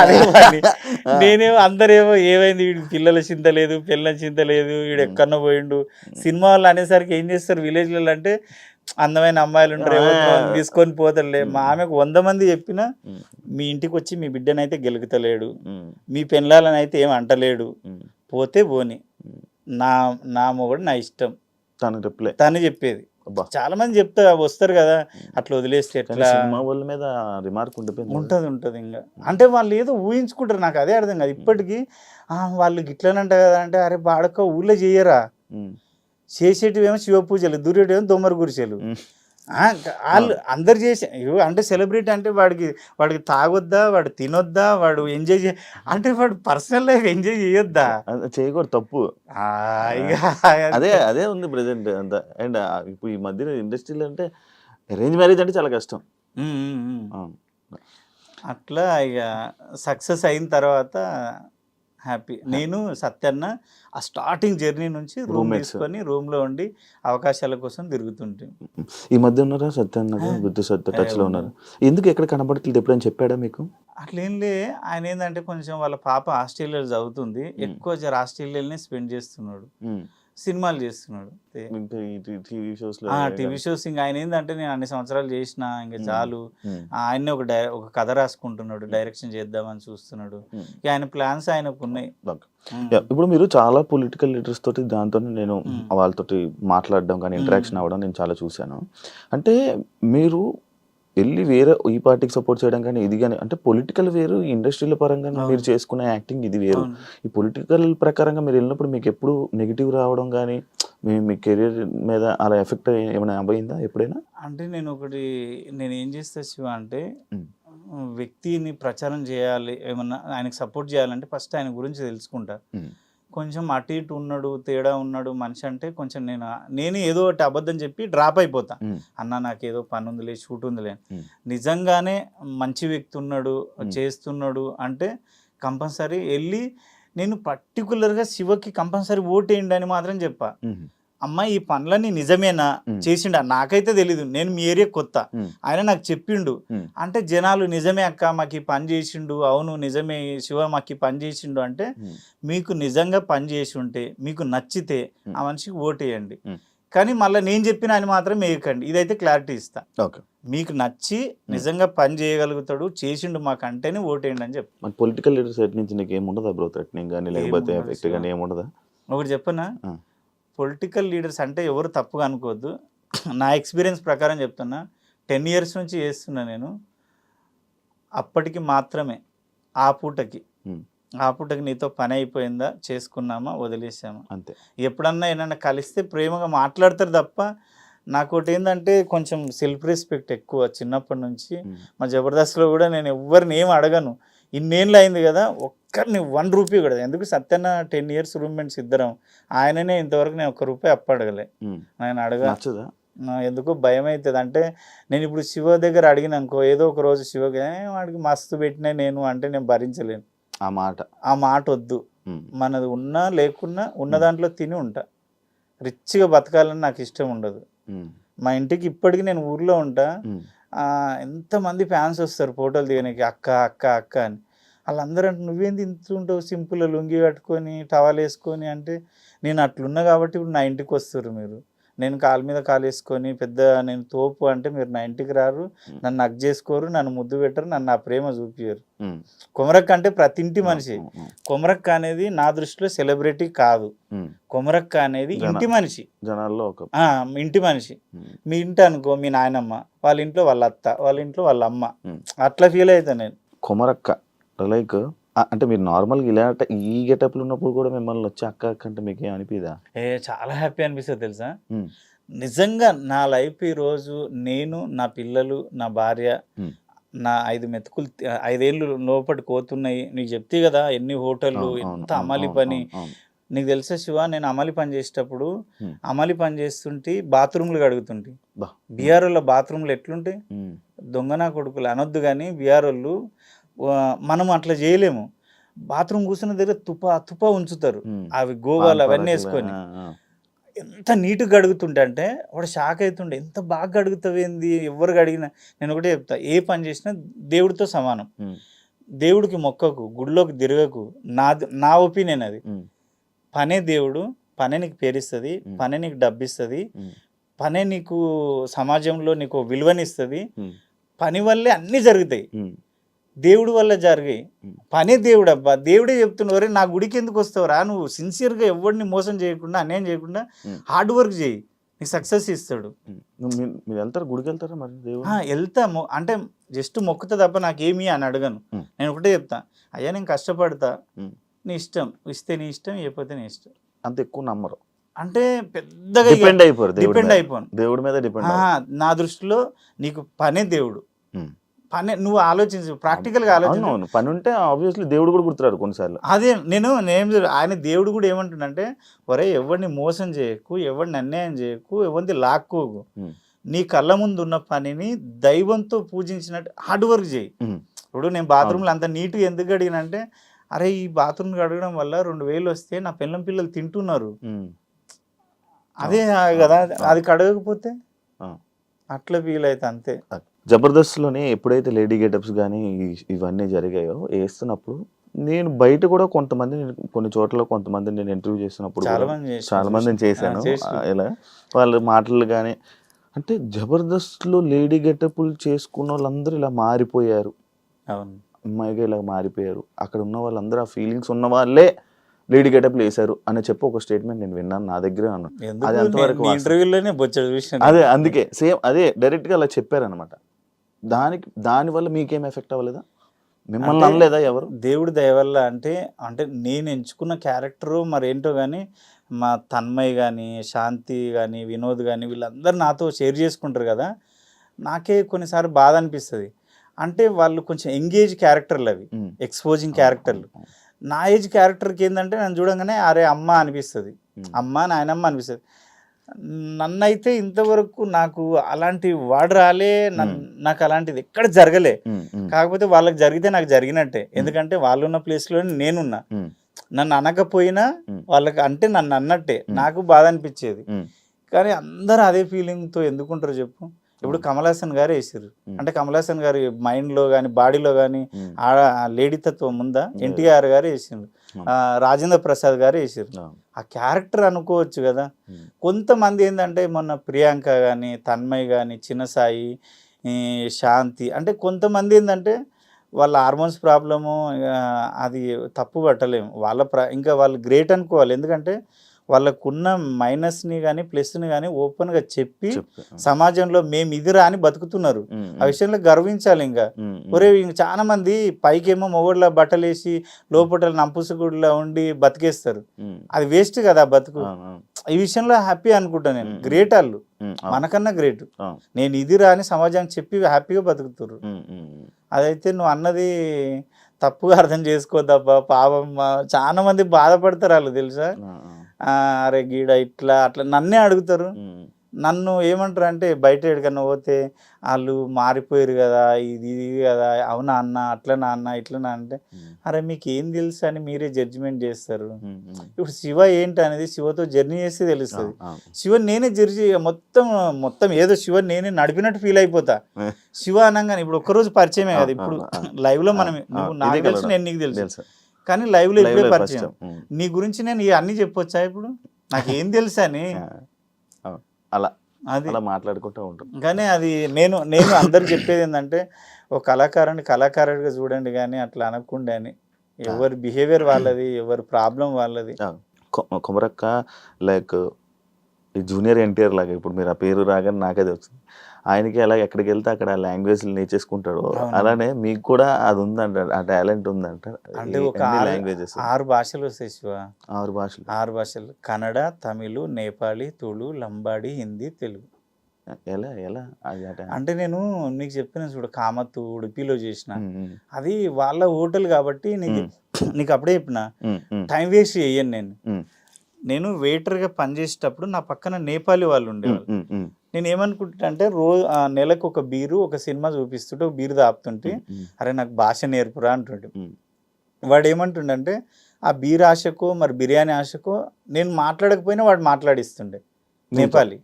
అదే పని. నేనేమో అందరేమో ఏమైంది, వీడికి పిల్లల చింత లేదు, పిల్లల చింత లేదు, వీడు ఎక్కడో పోయిండు. సినిమా వాళ్ళు అనేసరికి ఏం చేస్తారు విలేజ్లలో అంటే, అందమైన అమ్మాయిలు ఉంటారు, తీసుకొని పోతారులే. మా ఆమెకు 100 మంది చెప్పినా, మీ ఇంటికి వచ్చి మీ బిడ్డనైతే గెలుగుతలేడు, మీ పెళ్ళాలని అయితే ఏం అంటలేడు, పోతే పోని, నా మొగుడు నా ఇష్టం తను చెప్పేది. చాలా మంది చెప్తా వస్తారు కదా, అట్లా వదిలేస్తే ఎట్లా ఉంటది. ఇంకా అంటే వాళ్ళు ఏదో ఊహించుకుంటారు, నాకు అదే అర్థం కాదు ఇప్పటికీ. వాళ్ళు గిట్లనంట కదా అంటే, అరే బాడక ఊళ్ళో చెయ్యరా, చేసేటివేమో శివ పూజలు, దూరేటివేమో దొమ్మర గురిసెలు. వాళ్ళు అందరు చేసే అంటే సెలబ్రిటీ అంటే వాడికి తాగొద్దా, వాడు తినొద్దా, వాడు ఎంజాయ్ అంటే వాడు పర్సనల్ లైఫ్ ఎంజాయ్ చేయొద్దా, చేయకూడదు, తప్పు. అదే ఉంది ప్రెసెంట్ అంతా. అండ్ ఇప్పుడు ఈ మధ్య ఇండస్ట్రీలో అంటే అరేంజ్ మ్యారేజ్ అంటే చాలా కష్టం. అట్లా ఇక సక్సెస్ అయిన తర్వాత హ్యాపీ. నేను సత్యన్న ఆ స్టార్టింగ్ జర్నీ నుంచి రూమ్ Roommates. తీసుకొని రూమ్లో ఉండి అవకాశాల కోసం తిరుగుతుంటే. ఈ మధ్య ఉన్నారా సత్యన్న బుద్ధి సత్య టచ్లో ఉన్నారు? ఎందుకు ఎక్కడ కనబడట్లేదు? ఎప్పుడైనా చెప్పాడా మీకు? అట్లేంలే, ఆయన ఏంటంటే కొంచెం వాళ్ళ పాప ఆస్ట్రేలియాలో చదువుతుంది, ఎక్కువ ఆస్ట్రేలియాలోనే స్పెండ్ చేస్తున్నాడు, సినిమాలు చేస్తున్నాడు. ఇంకా ఈ టీవీ షోస్లో టీవీ షోస్ ఇంకా ఆయన ఏంటంటే నేను అన్ని సంవత్సరాలు చేసిన ఇంకా చాలు, ఆయన్నే ఒక కథ రాసుకుంటున్నాడు, డైరెక్షన్ చేద్దామని చూస్తున్నాడు. ఇక ఆయన ప్లాన్స్ ఆయనకు ఉన్నాయి. ఇప్పుడు మీరు చాలా పొలిటికల్ లీడర్స్ తోటి దాంతో నేను వాళ్ళతోటి మాట్లాడడం కానీ ఇంటరాక్షన్ అవ్వడం నేను చాలా చూశాను. అంటే మీరు వెళ్ళి వేరే ఈ పార్టీకి సపోర్ట్ చేయడం కానీ ఇది కానీ అంటే పొలిటికల్ వేరు, ఇండస్ట్రీల పరంగా మీరు చేసుకునే యాక్టింగ్ ఇది వేరు. ఈ పొలిటికల్ ప్రకారంగా మీరు వెళ్ళినప్పుడు మీకు ఎప్పుడు నెగిటివ్ రావడం కానీ మీ కెరీర్ మీద అలా ఎఫెక్ట్ ఏమైనా అయిందా ఎప్పుడైనా? అంటే నేను ఏం చేస్తా శివ అంటే, వ్యక్తిని ప్రచారం చేయాలి, ఏమన్నా ఆయనకు సపోర్ట్ చేయాలంటే ఫస్ట్ ఆయన గురించి తెలుసుకుంటా. కొంచెం అటు ఇటు ఉన్నాడు, తేడా ఉన్నాడు మనిషి అంటే కొంచెం నేను ఏదో ఒకటి అబద్ధం చెప్పి డ్రాప్ అయిపోతా. అన్న నాకు ఏదో పని ఉందిలే, షూట్ ఉందిలే. నిజంగానే మంచి వ్యక్తి ఉన్నాడు, చేస్తున్నాడు అంటే కంపల్సరీ వెళ్ళి నేను పర్టికులర్గా శివకి కంపల్సరీ ఓటేయండి అని మాత్రం చెప్పా. అమ్మ ఈ పనులన్నీ నిజమేనా చేసిండా నాకైతే తెలీదు, నేను మీ ఏరియా కొత్త, ఆయన నాకు చెప్పిండు అంటే జనాలు నిజమే అక్క మాకు ఈ పని చేసిండు, అవును నిజమే శివ మాకు ఈ పని చేసిండు అంటే, మీకు నిజంగా పని చేసి ఉంటే మీకు నచ్చితే ఆ మనిషికి ఓటేయండి. కానీ మళ్ళీ నేను చెప్పిన అని మాత్రం వేయకండి, ఇదైతే క్లారిటీ ఇస్తా. మీకు నచ్చి నిజంగా పని చేయగలుగుతాడు, చేసిండు మాకు అంటేనే ఓటేయండి అని చెప్పి. పొలిటికల్ లీడర్ సైడ్ నుంచి నీకు ఏముండదా బ్రో? థ్రెటనింగ్ కానీ లేకపోతే ఎఫెక్ట్ కానీ ఏముండదా? ఒకటి చెప్పనా, పొలిటికల్ లీడర్స్ అంటే ఎవరు తప్పుగా అనుకోవద్దు, నా ఎక్స్పీరియన్స్ ప్రకారం చెప్తున్నా, 10 years నుంచి చేస్తున్నా నేను. అప్పటికి మాత్రమే ఆ పూటకి నీతో పని అయిపోయిందా, చేసుకున్నామా, వదిలేసామా అంతే. ఎప్పుడన్నా ఏమన్నా కలిస్తే ప్రేమగా మాట్లాడతారు తప్ప, నాకు ఒకటి ఏంటంటే కొంచెం సెల్ఫ్ రెస్పెక్ట్ ఎక్కువ చిన్నప్పటి నుంచి. మా జబర్దస్త్లో కూడా నేను ఎవరిని ఏం అడగను, ఇన్నేళ్ళు అయింది కదా, ఒక్కరిని 1 రూపీ కూడా. ఎందుకు సత్యన్న 10 years రూమ్మేట్స్ ఇద్దరం, ఆయననే ఇంతవరకు నేను 1 రూపాయి అప్పు అడగలే. నేను అడగదా, ఎందుకో భయం అవుతుంది. అంటే నేను ఇప్పుడు శివ దగ్గర అడిగినానుకో, ఏదో ఒక రోజు శివకి వాడికి మస్తు పెట్టినా నేను అంటే నేను భరించలేను. ఆ మాట వద్దు. మనది ఉన్నా లేకున్నా ఉన్న దాంట్లో తిని ఉంటా. రిచ్గా బతకాలని నాకు ఇష్టం ఉండదు. మా ఇంటికి ఇప్పటికి నేను ఊర్లో ఉంటా, ఎంతమంది ఫ్యాన్స్ వస్తారు ఫోటోలు దిగడానికి, అక్క అక్క అక్క అని. వాళ్ళందరూ అంటే నువ్వేంది ఇంత ఉంటావు, సింపుల్గా లుంగి కట్టుకొని టవల్ వేసుకొని అంటే, నేను అట్లున్నా కాబట్టి ఇప్పుడు నా ఇంటికి వస్తారు మీరు. నేను కాలు మీద కాలు వేసుకొని పెద్ద నేను తోపు అంటే మీరు నా ఇంటికి రారు, నన్ను హగ్ చేసుకోరు, నన్ను ముద్దు పెట్టరు, నన్ను ఆ ప్రేమ చూపించరు. కొమరక్క అంటే ప్రతి ఇంటి మనిషి. కొమరక్క అనేది నా దృష్టిలో సెలబ్రిటీ కాదు, కొమరక్క అనేది ఇంటి మనిషి, జనాల్లో ఇంటి మనిషి. మీ ఇంటి అనుకో మీ నాయనమ్మ, వాళ్ళ ఇంట్లో వాళ్ళ అత్త, వాళ్ళ ఇంట్లో వాళ్ళ అమ్మ, అట్లా ఫీల్ అవుతా నేను. కొమరక్క లైక్ అంటే మీరు నార్మల్గా ఇలా ఈ గెటప్లు ఉన్నప్పుడు కూడా మిమ్మల్ని వచ్చి అక్క అక్క అంటే మీకు ఏం అనిపిదా? చాలా హ్యాపీ అనిపిస్తుంది తెలుసా. నిజంగా నా లైఫ్ ఈరోజు నేను, నా పిల్లలు, నా భార్య, నా 5 మెతుకులు 5 ఏళ్ళు లోపటి కోతున్నాయి. నీకు చెప్తే కదా ఎన్ని హోటళ్ళు, ఎంత అమలి పని. నీకు తెలుసా శివ, నేను అమలి పని చేసేటప్పుడు అమలి పని చేస్తుంటే బాత్రూమ్లు కడుగుతుంటే, బీఆర్ఓలో బాత్రూమ్లు ఎట్లుంటాయి, దొంగనా కొడుకులు అనొద్దు కానీ బీఆర్ఓళ్ళు మనం అట్లా చేయలేము. బాత్రూమ్ కూర్చున్న దగ్గర తుపా ఉంచుతారు, అవి గోవాలు అవన్నీ వేసుకొని ఎంత నీట్గా గడుగుతుంటే అంటే వాడు షాక్ అవుతుండే, ఎంత బాగా గడుగుతావేంది, ఎవరు గడిగినా. నేను ఒకటే చెప్తా, ఏ పని చేసినా దేవుడితో సమానం. దేవుడికి మొక్కకు, గుడిలోకి తిరగకు, నా ఒపీనియన్ అది. పనే దేవుడు, పనే నీకు పేరిస్తుంది, పనే నీకు డబ్బిస్తుంది, పనే నీకు సమాజంలో నీకు విలువనిస్తుంది. పని వల్లే అన్నీ జరుగుతాయి, దేవుడి వల్ల జరిగాయి. పనే దేవుడు అబ్బా. దేవుడే చెప్తున్నవరే నా గుడికి ఎందుకు వస్తావురా, నువ్వు సిన్సియర్గా ఎవరిని మోసం చేయకుండా అన్యాయం చేయకుండా హార్డ్ వర్క్ చేయి, నీకు సక్సెస్ ఇస్తాడు. గుడికి వెళ్తారా మరి? వెళ్తాము అంటే జస్ట్ మొక్కుతా తప్ప నాకేమి అని అడగను. నేను ఒకటే చెప్తా, అయ్యా నేను కష్టపడతా, నీ ఇష్టం, ఇస్తే నీ ఇష్టం, ఇవ్వకపోతే నీ ఇష్టం. అంత ఎక్కువ నమ్మరు అంటే పెద్దగా డిపెండ్ అయిపోను దేవుడి మీద. నా దృష్టిలో నీకు పనే దేవుడు. పని నువ్వు ఆలోచించు, ప్రాక్టికల్గా ఆలోచించు. పని ఉంటే ఆబ్వియస్లీ దేవుడు కూడా గుర్తురాడు కొన్నిసార్లు. అదే ఆయన దేవుడు కూడా ఏమంటుండంటే, ఒరే ఎవరిని మోసం చేయకు, ఎవరిని అన్యాయం చేయకు, ఎవరిని లాక్కోకు, నీ కళ్ళ ముందు ఉన్న పనిని దైవంతో పూజించినట్టు హార్డ్ వర్క్ చేయి. ఇప్పుడు నేను బాత్రూంలో అంత నీట్గా ఎందుకు అడిగినంటే, అరే ఈ బాత్రూమ్ కడగడం వల్ల 2000 వస్తే నా పిల్లం పిల్లలు తింటున్నారు, అదే కదా అది కడగకపోతే అట్లా ఫీల్ అయితే అంతే. జబర్దస్త్లోనే ఎప్పుడైతే లేడీ గెటప్స్ కానీ ఇవన్నీ జరిగాయో వేస్తున్నప్పుడు నేను బయట కూడా కొంతమంది కొన్ని చోట్ల కొంతమంది నేను ఇంటర్వ్యూ చేసినప్పుడు చాలా మందిని చేశాను. ఇలా వాళ్ళ మాటలు కానీ అంటే జబర్దస్త్లో లేడీ గెటప్లు చేసుకున్న వాళ్ళందరూ ఇలా మారిపోయారు, అవును అమ్మాయిగా ఇలా మారిపోయారు, అక్కడ ఉన్న వాళ్ళందరూ ఆ ఫీలింగ్స్ ఉన్న వాళ్ళే లేడీ గెటప్లు వేశారు అని చెప్పి ఒక స్టేట్మెంట్ నేను విన్నాను, నా దగ్గరే అన్నాను. అది అంతవరకు ఇంటర్వ్యూలోనే బొచ్చడు విషయం. అదే అందుకే సేమ్ అదే డైరెక్ట్గా అలా చెప్పారనమాట. దానివల్ల మీకేం ఎఫెక్ట్ అవ్వలేదా, మిమ్మల్ని అనలేదా ఎవరు? దేవుడి దయ వల్ల అంటే అంటే నేను ఎంచుకున్న క్యారెక్టరు మరేంటో కానీ మా తన్మయ్ కానీ శాంతి కానీ వినోద్ కానీ వీళ్ళందరూ నాతో షేర్ చేసుకుంటారు కదా, నాకే కొన్నిసార్లు బాధ అనిపిస్తుంది. అంటే వాళ్ళు కొంచెం ఎంగేజ్ క్యారెక్టర్లు, అవి ఎక్స్పోజింగ్ క్యారెక్టర్లు. నా ఏజ్ క్యారెక్టర్కి ఏంటంటే నన్ను చూడంగానే అరే అమ్మ అనిపిస్తుంది, అమ్మ నాయనమ్మ అనిపిస్తుంది. నన్నైతే ఇంతవరకు నాకు అలాంటి వాడు రాలే, నాకు అలాంటిది ఎక్కడ జరగలే. కాకపోతే వాళ్ళకి జరిగితే నాకు జరిగినట్టే, ఎందుకంటే వాళ్ళు ఉన్న ప్లేస్లోనే నేనున్నా. నన్ను అనకపోయినా వాళ్ళకి అంటే నన్ను అన్నట్టే, నాకు బాధ అనిపించేది. కానీ అందరూ అదే ఫీలింగ్తో ఎందుకుంటారు చెప్పు. ఇప్పుడు కమల్ హాసన్ గారు వేసారు అంటే కమల్ హాసన్ గారి మైండ్లో కానీ బాడీలో కానీ ఆ లేడీతత్వం ఉందా? ఎన్టీఆర్ గారు వేసిండు, రాజేంద్ర ప్రసాద్ గారు వేసారు. ఆ క్యారెక్టర్ అనుకోవచ్చు కదా. కొంతమంది ఏంటంటే మొన్న ప్రియాంక కానీ తన్మయ్ కానీ చిన్న సాయి శాంతి అంటే కొంతమంది ఏంటంటే వాళ్ళ హార్మోన్స్ ప్రాబ్లము, అది తప్పు పట్టలేము. ఇంకా వాళ్ళు గ్రేట్ అనుకోవాలి, ఎందుకంటే వాళ్ళకున్న మైనస్ని కానీ ప్లస్ని కానీ ఓపెన్గా చెప్పి సమాజంలో మేము ఇదిరా అని బతుకుతున్నారు. ఆ విషయంలో గర్వించాలి. ఇంకా ఒరే చాలా మంది పైకేమో మొగోళ్ళ బట్టలు వేసి లోపల నంపుసుగుడిలా ఉండి బతికేస్తారు, అది వేస్ట్ కదా బతుకు. ఈ విషయంలో హ్యాపీ అనుకుంటా నేను. గ్రేట్ వాళ్ళు, మనకన్నా గ్రేట్. నేను ఇదిరా అని సమాజానికి చెప్పి హ్యాపీగా బతుకుతారు. అదైతే నువ్వు అన్నది తప్పుగా అర్థం చేసుకోద్దబ్బా, పాపం చాలా మంది బాధపడతారు వాళ్ళు తెలుసా. అరే గీడ ఇట్లా అట్లా నన్నే అడుగుతారు. నన్ను ఏమంటారు అంటే బయట ఎక్కడికన్నా పోతే వాళ్ళు మారిపోయారు కదా, ఇది కదా, అవునా అన్న అట్లనా అన్న ఇట్లనా అంటే అరే మీకు ఏం తెలుసు అని మీరే జడ్జిమెంట్ చేస్తారు. ఇప్పుడు శివ ఏంటి అనేది శివతో జర్నీ చేస్తే తెలుస్తుంది. శివ నేనే జర్నీ మొత్తం ఏదో శివ నేనే నడిపినట్టు ఫీల్ అయిపోతా. శివ అనగానే ఇప్పుడు ఒక్కరోజు పరిచయమే కదా, ఇప్పుడు లైవ్ లో మనం నువ్వు నాకు తెలుసు నేను నీకు తెలుసు, కానీ లైవ్ లో ఇప్పుడే పరిచయం. నీ గురించి నేను అన్ని చెప్పొచ్చా ఇప్పుడు, నాకేం తెలుసా అని అలా అది మాట్లాడుకుంటూ ఉంటాం. కానీ అది నేను అందరు చెప్పేది ఏంటంటే ఒక కళాకారుడిగా చూడండి కానీ అట్లా అనకుండా అని. ఎవరి బిహేవియర్ వాళ్ళది, ఎవరి ప్రాబ్లం వాళ్ళది. కొమరక్క లైక్ ఈ జూనియర్ ఎన్టీఆర్ లాగా ఇప్పుడు మీరు ఆ పేరు రాగానే నాకదే వచ్చింది. ఆయనకి అలా ఎక్కడికి వెళ్తే అక్కడ లాంగ్వేజ్ నేర్చేసుకుంటాడు, అలానే మీకు కూడా అది ఉందంట, ఆ టాలెంట్ ఉందంట. అంటే ఒక లాంగ్వేజెస్ 6 భాషలు వస్తాయి శివ. 6 భాషలు కన్నడ, తమిళ్, నేపాళీ, తుళు, లంబాడి, హిందీ, తెలుగు. ఎలా అంటే నేను నీకు చెప్పిన చూడు కామత్తు ఉడిపిలో చేసిన అది వాళ్ళ హోటల్ కాబట్టి నీకు అప్పుడే చెప్పిన టైం వేస్ట్ చెయ్యను. నేను వెయిటర్గా పనిచేసేటప్పుడు నా పక్కన నేపాలీ వాళ్ళు ఉండేవాళ్ళు. నేను ఏమనుకుంటా అంటే నెలకు ఒక బీరు ఒక సినిమా చూపిస్తుంటే ఒక బీరు తాపుతుంటే అరే నాకు భాష నేర్పురా అంటుంటే వాడు ఏమంటుండే ఆ బీర్ ఆశకో మరి బిర్యానీ ఆశకో నేను మాట్లాడకపోయినా వాడు మాట్లాడిస్తుండే నేపాలి.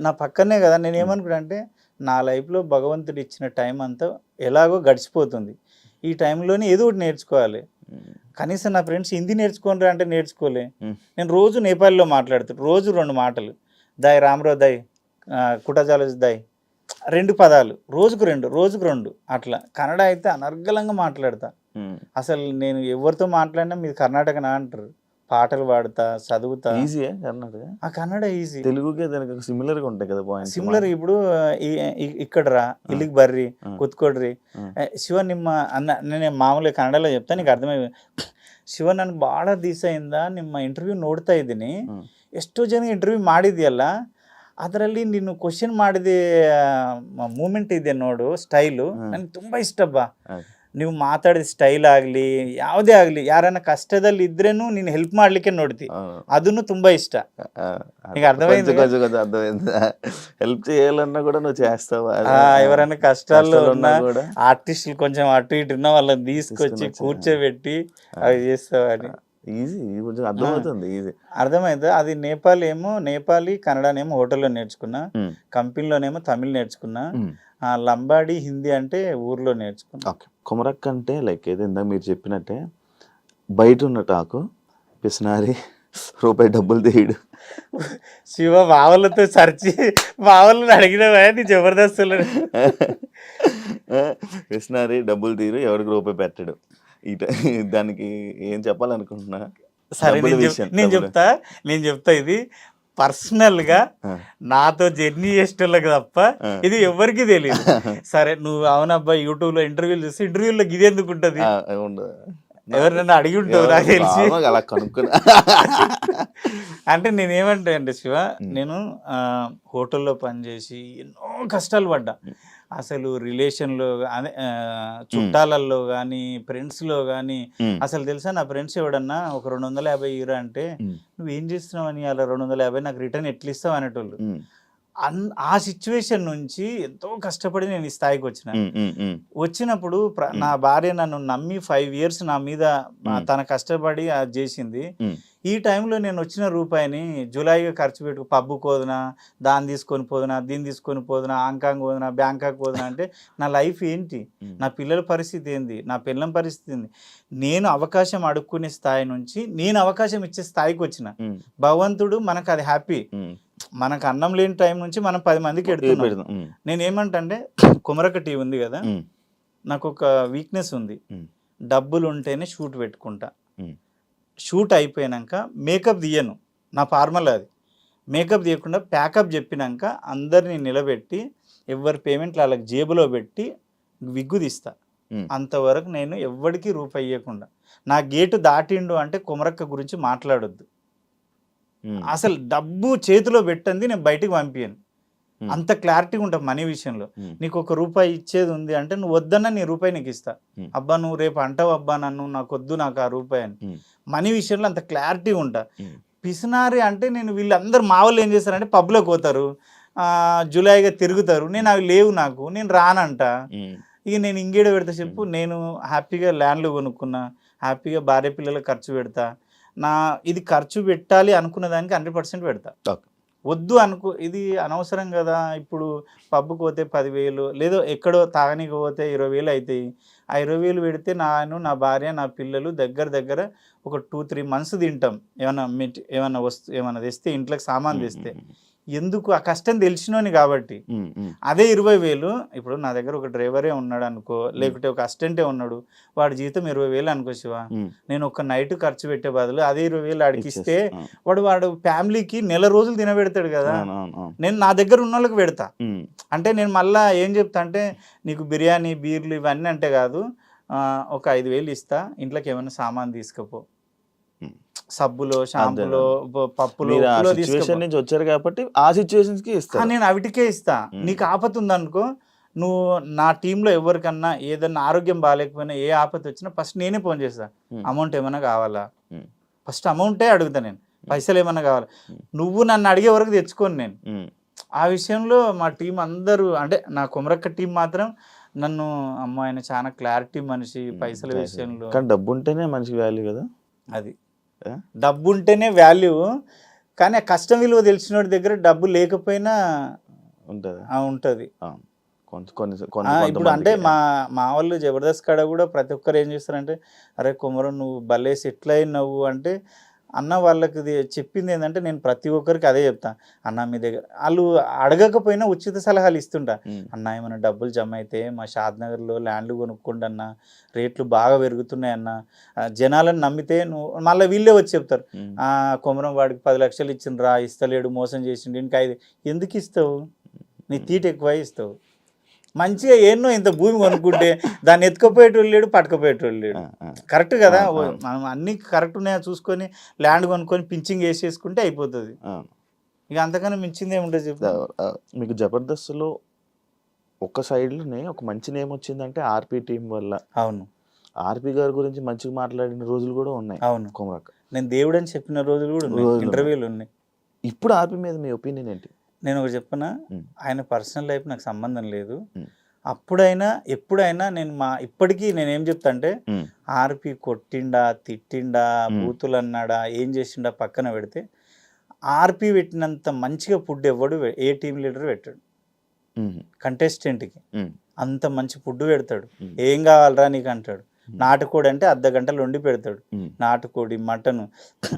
నా పక్కనే కదా. నేను ఏమనుకుంటా అంటే నా లైఫ్లో భగవంతుడు ఇచ్చిన టైం అంతా ఎలాగో గడిచిపోతుంది, ఈ టైంలోనే ఏదో ఒకటి నేర్చుకోవాలి. కనీసం నా ఫ్రెండ్స్ హిందీ నేర్చుకోనరా అంటే నేర్చుకోలే. నేను రోజు నేపాల్లో మాట్లాడుతాను, రోజు 2 మాటలు దాయ్ రామ్రో దాయ్ కుటజాలజ్ దాయ్ 2 పదాలు, రోజుకు 2 అట్లా. కన్నడ అయితే అనర్గళంగా మాట్లాడతా. అసలు నేను ఎవరితో మాట్లాడినా మీది కర్ణాటకనా అంటారు. పాటలు పాడుతా, చదువుతా. ఈజీయే కర్ణాటక? ఆ కన్నడ ఈజీ. తెలుగుకే దానికి సిమిలర్గా ఉంటాయి కదా పాయింట్స్. సిమిలర్ ఇప్పుడు ఇక్కడ రా ఇಲ್ಲಿಗೆ ಬರ್ರಿ ಕೂತ್ಕೊಡ್ರಿ ಶಿವ ನಿಮ್ಮ నేను ಮಾಮೂಲಿ ಕನ್ನಡలో చెప్తా నీకు ಅರ್ಥಮೈ. ಶಿವ ನನ್ ಭಾಳ ದಿವಸ ಇಂದ ನಿಮ್ಮ ಇಂಟರ್ವ್ಯೂ ನೋಡ್ತಾ ಇದ್ದೀನಿ, ಎಷ್ಟೋ ಜನ ಇಂಟರ್ವ್ಯೂ ಮಾಡಿದ್ಯಲ್ಲ, ಅದರಲ್ಲಿ ನೀನು ಕ್ವಶನ್ ಮಾಡಿದ ಮೂಮೆಂಟ್ ಇದೆ ನೋಡು, ಸ್ಟೈಲು ನನಗೆ ತುಂಬ ಇಷ್ಟಪ್ಪ. ನೀವು ಮಾತಾಡಿದ ಸ್ಟೈಲ್ ಆಗಲಿ ಯಾವುದೇ ಆಗಲಿ ಯಾರನ್ನ ಕಷ್ಟದಲ್ಲಿ ಇದ್ರೇನು ನೀನು ಹೆಲ್ಪ್ ಮಾಡ್ಲಿಕ್ಕೆ ನೋಡ್ತಿ, ಅದನ್ನು ತುಂಬಾ ಇಷ್ಟ. నీకు అర్థమైంది కదా? కొంచెం కొంచెం అర్థమైంది. హెల్ప్ చేయాలన్నా కూడా నువ్వు చేస్తావా? ఎవరైనా కష్టాల్లో ఉన్న ఉన్నా కూడా ఆర్టిస్టులు కొంచెం అటు ఇటు ఉన్న వాళ్ళని తీసుకొచ్చి కూర్చోబెట్టి అవి చేస్తావా అని. ఈజీ, కొంచెం అర్థమవుతుంది, ఈజీ అర్థమైంది. అది నేపాలీ కన్నడనేమో హోటల్లో నేర్చుకున్నా, కంపెనీలోనేమో తమిళ్ నేర్చుకున్నా, లంబాడి హిందీ అంటే ఊర్లో నేర్చుకున్నా. ఓకే. కుమరక్క అంటే లైక్ ఏదో ఇందాక మీరు చెప్పినట్టే బయట ఉన్న టాకు పిసినారి, రూపాయి డబ్బులు తీయడు. శివ మావలతో సర్చి మావలను అడిగినవా నీ జబర్దస్తులు? పిసినారి, డబ్బులు తీరు, ఎవరికి రూపాయి పెట్టడు. దానికి ఏం చెప్పాలనుకుంటున్నా? సరే నేను చెప్తా ఇది పర్సనల్ గా నాతో జర్నీ చేసేటోళ్ళకి తప్ప ఇది ఎవరికి తెలియదు. సరే నువ్వు అవునబ్బా యూట్యూబ్ లో ఇంటర్వ్యూలు చూస్తే ఇంటర్వ్యూలో ఇది ఎందుకు ఉంటది, ఎవరినైనా అడిగి ఉంటావు నాకు తెలిసి. అలా కనుక్కున్నా. అంటే నేనేమంటా అంటే శివ, నేను హోటల్లో పనిచేసి ఎన్నో కష్టాలు పడ్డా. అసలు రిలేషన్లో అదే చుట్టాలల్లో కానీ ఫ్రెండ్స్లో కానీ అసలు తెలుసా, నా ఫ్రెండ్స్ ఎవడన్నా ఒక 250 ఇరా అంటే నువ్వేం చేస్తున్నావు అని అలా 250 నాకు రిటర్న్ ఎట్లా ఇస్తావు అనేటోళ్ళు. ఆ సిచ్యువేషన్ నుంచి ఎంతో కష్టపడి నేను ఈ స్థాయికి వచ్చినప్పుడు నా భార్య నన్ను నమ్మి 5 years నా మీద తన కష్టపడి అది చేసింది. ఈ టైంలో నేను వచ్చిన రూపాయిని జులైగా ఖర్చు పెట్టుకు పబ్బు పోదునా, దాన్ని తీసుకొని పోదునా, దీన్ని తీసుకొని పోదునా, హాంకాంగ్ పోదునా, బ్యాంకాక్ పోదునా అంటే నా లైఫ్ ఏంటి, నా పిల్లల పరిస్థితి ఏంది, నా పిల్లల పరిస్థితి ఏంది? నేను అవకాశం అడుక్కునే స్థాయి నుంచి నేను అవకాశం ఇచ్చే స్థాయికి వచ్చిన. భగవంతుడు మనకు అది హ్యాపీ. మనకు అన్నం లేని టైం నుంచి మనం 10 మందికి ఎడుతున్నాం. నేను ఏమంటే కుమరక టీవీ ఉంది కదా, నాకు ఒక వీక్నెస్ ఉంది, డబ్బులు ఉంటేనే షూట్ పెట్టుకుంటా. షూట్ అయిపోయాక మేకప్ తీయను, నా ఫార్మల్ అది. మేకప్ తీయకుండా ప్యాకప్ చెప్పినాక అందరినీ నిలబెట్టి ఎవరి పేమెంట్లు వాళ్ళకి జేబులో పెట్టి విగ్గు తీస్తా. అంతవరకు నేను ఎవ్వడికి రూపాయి ఇవ్వకుండా. నా గేటు దాటిండు అంటే కుమరక్క గురించి మాట్లాడొద్దు. అసలు డబ్బు చేతిలో పెట్టండి నేను బయటికి పంపించాను. అంత క్లారిటీగా ఉంటా మనీ విషయంలో. నీకు 1 రూపాయి ఇచ్చేది ఉంది అంటే నువ్వు వద్దన్నా నీ రూపాయి నీకు ఇస్తా. అబ్బా నువ్వు రేపు అంటావు అబ్బా నన్ను, నాకు వద్దు నాకు ఆ రూపాయి అని. మనీ విషయంలో అంత క్లారిటీగా ఉంటా. పిసినారి అంటే నేను వీళ్ళందరూ మా వాళ్ళు ఏం చేస్తారంటే పబ్లోకి పోతారు, జులైగా తిరుగుతారు, నేను అవి లేవు నాకు, నేను రానంట. ఇక నేను ఇంకేడ పెడతా చెప్పు? నేను హ్యాపీగా ల్యాండ్లు కొనుక్కున్నా, హ్యాపీగా భార్య పిల్లలకు ఖర్చు పెడతా. ఇది ఖర్చు పెట్టాలి అనుకున్న దానికి 100% పెడతా. వద్దు అనుకో ఇది అనవసరం కదా. ఇప్పుడు పబ్కి పోతే 10,000 లేదో ఎక్కడో తాగనీకి పోతే 20,000 అవుతాయి. ఆ 20,000 పెడితే నా భార్య నా పిల్లలు దగ్గర ఒక 2-3 months తింటాం. ఏమన్నా తెస్తే ఇంట్లోకి సామాన్ తెస్తే ఎందుకు? ఆ కష్టం తెలిసినోని కాబట్టి. అదే 20,000 ఇప్పుడు నా దగ్గర ఒక డ్రైవరే ఉన్నాడు అనుకో, లేకుంటే ఒక అసిస్టెంటే ఉన్నాడు, వాడి జీతం 20,000 అనుకో శివ, నేను ఒక నైట్ ఖర్చు పెట్టే బదులు అదే 20,000 ఆడికి ఇస్తే వాడు ఫ్యామిలీకి నెల రోజులు తినబెడతాడు కదా. నేను నా దగ్గర ఉన్న వాళ్ళకి పెడతా. అంటే నేను మళ్ళా ఏం చెప్తా అంటే నీకు బిర్యానీ బీర్లు ఇవన్నీ అంటే కాదు, ఒక 5,000 ఇస్తా, ఇంట్లోకి ఏమైనా సామాన్ తీసుకపో, సబ్బులో షాంపులో పప్పులో నుంచి వచ్చారు కాబట్టి ఆ సిచ్యువేషన్స్ కి ఇస్తా. నేను అవిటికే ఇస్తా. నీకు ఆపత ఉందనుకో, నువ్వు నా టీంలో ఎవరికన్నా ఏదన్నా ఆరోగ్యం బాగాలేకపోయినా ఏ ఆపత వచ్చినా ఫస్ట్ నేనే ఫోన్ చేస్తా. అమౌంట్ ఏమైనా కావాలా, ఫస్ట్ అమౌంటే అడుగుతా నేను, పైసలు ఏమైనా కావాలా. నువ్వు నన్ను అడిగే వరకు తెచ్చుకోను నేను. ఆ విషయంలో మా టీం అందరూ అంటే నా కుమరక్క టీం మాత్రం నన్ను అమ్మ ఆయన చాలా క్లారిటీ మనిషి పైసల విషయంలో. కానీ డబ్బు ఉంటేనే మనిషికి వాల్యూ కదా. అది డబ్బు ఉంటేనే వాల్యూ, కానీ ఆ కష్టం విలువ తెలిసిన దగ్గర డబ్బు లేకపోయినా ఉంటుంది. ఇప్పుడు అంటే మా వాళ్ళు జబర్దస్త్ కాడ కూడా ప్రతి ఒక్కరు ఏం చేస్తారంటే, అరే కుమరం నువ్వు భలే సెటిల్ అయినావు అంటే, అన్న వాళ్ళకి చెప్పింది ఏంటంటే నేను ప్రతి ఒక్కరికి అదే చెప్తా. అన్న మీ దగ్గర వాళ్ళు అడగకపోయినా ఉచిత సలహాలు ఇస్తుంటా. అన్న ఏమైనా డబ్బులు జమ అయితే మా షాద్నగర్లో ల్యాండ్లు కొనుక్కోండి అన్న, రేట్లు బాగా పెరుగుతున్నాయి అన్న, జనాలను నమ్మితే నువ్వు మళ్ళీ వీళ్ళే వచ్చి చెప్తారు, కొమరం వాడికి 10 లక్షలు ఇచ్చిండ్రా, ఇస్తలేడు, మోసం చేసిండు, ఇంకా 5 ఎందుకు ఇస్తావు, నీ తీట ఎక్కువ ఇస్తావు. మంచిగా ఎన్నో ఇంత భూమి కొనుక్కుంటే దాన్ని ఎత్తుకపోయేటోళ్ళు లేడు, పట్టుకపోయేటోళ్ళు లేడు. కరెక్ట్ కదా. మనం అన్ని కరెక్ట్ ఉన్నాయో చూసుకొని ల్యాండ్ కొనుక్కొని పించింగ్ వేసేసుకుంటే అయిపోతుంది. ఇక అంతకన్నా మించింది ఏముంటుంది చెప్పు. మీకు జబర్దస్త్లో ఒక సైడ్లోనే ఒక మంచి నేమ్ వచ్చిందంటే ఆర్పి టీం వల్ల. అవును ఆర్పి గారి గురించి మంచిగా మాట్లాడిన రోజులు కూడా ఉన్నాయి అవును కుమరక్క. నేను దేవుడు అని చెప్పిన రోజులు కూడా ఉన్నాయి, రోజులు ఇంటర్వ్యూలు ఉన్నాయి. ఇప్పుడు ఆర్పి మీద మీ ఒపీనియన్ ఏంటి? నేను ఒకటి చెప్పనా, ఉమ్. ఆయన పర్సనల్ లైఫ్ నాకు సంబంధం లేదు. ఉమ్. అప్పుడైనా ఎప్పుడైనా నేను ఇప్పటికీ నేనేం చెప్తా అంటే ఉమ్. ఆర్పి కొట్టిండా తిట్టిండా ఉమ్. బూతులు అన్నాడా ఏం చేసిండా పక్కన పెడితే, ఆర్పి పెట్టినంత మంచిగా ఫుడ్ ఎవడు ఏ టీం లీడర్ పెట్టాడు ఉమ్. కంటెస్టెంట్కి. ఉమ్. అంత మంచి ఫుడ్ పెడతాడు. ఉమ్. ఏం కావాలరా నీకు అంటాడు. నాటుకోడి అంటే అర్ధ గంటలు వండి పెడతాడు. ఉమ్. నాటుకోడి మటను